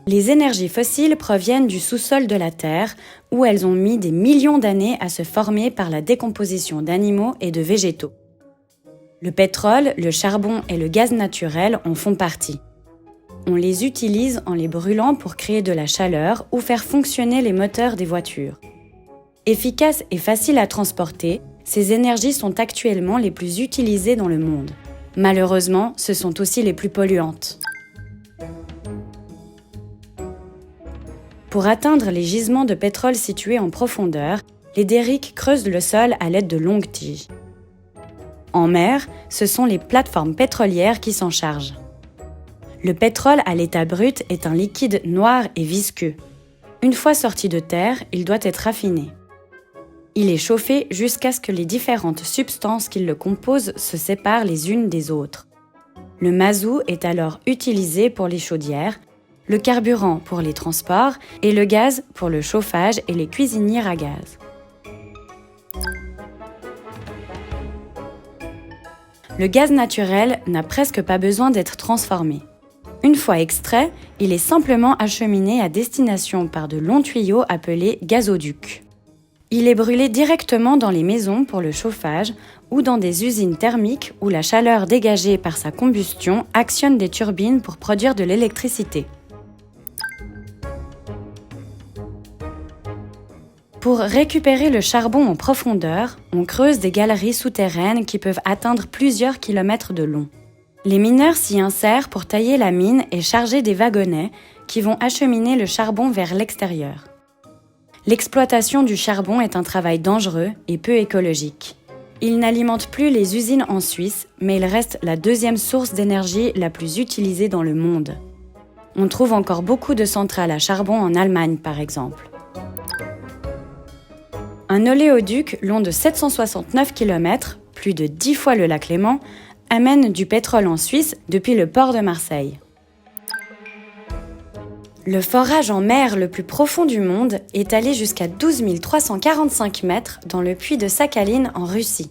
Les énergies fossiles proviennent du sous-sol de la Terre, où elles ont mis des millions d'années à se former par la décomposition d'animaux et de végétaux. Le pétrole, le charbon et le gaz naturel en font partie. On les utilise en les brûlant pour créer de la chaleur ou faire fonctionner les moteurs des voitures. Efficaces et faciles à transporter, ces énergies sont actuellement les plus utilisées dans le monde. Malheureusement, ce sont aussi les plus polluantes. Pour atteindre les gisements de pétrole situés en profondeur, les derricks creusent le sol à l'aide de longues tiges. En mer, ce sont les plateformes pétrolières qui s'en chargent. Le pétrole à l'état brut est un liquide noir et visqueux. Une fois sorti de terre, il doit être raffiné. Il est chauffé jusqu'à ce que les différentes substances qui le composent se séparent les unes des autres. Le mazout est alors utilisé pour les chaudières, le carburant pour les transports et le gaz pour le chauffage et les cuisinières à gaz. Le gaz naturel n'a presque pas besoin d'être transformé. Une fois extrait, il est simplement acheminé à destination par de longs tuyaux appelés gazoducs. Il est brûlé directement dans les maisons pour le chauffage ou dans des usines thermiques où la chaleur dégagée par sa combustion actionne des turbines pour produire de l'électricité. Pour récupérer le charbon en profondeur, on creuse des galeries souterraines qui peuvent atteindre plusieurs kilomètres de long. Les mineurs s'y insèrent pour tailler la mine et charger des wagonnets qui vont acheminer le charbon vers l'extérieur. L'exploitation du charbon est un travail dangereux et peu écologique. Il n'alimente plus les usines en Suisse, mais il reste la deuxième source d'énergie la plus utilisée dans le monde. On trouve encore beaucoup de centrales à charbon en Allemagne, par exemple. Un oléoduc long de 769 km, plus de 10 fois le lac Léman, amène du pétrole en Suisse depuis le port de Marseille. Le forage en mer le plus profond du monde est allé jusqu'à 12 345 mètres dans le puits de Sakhaline en Russie.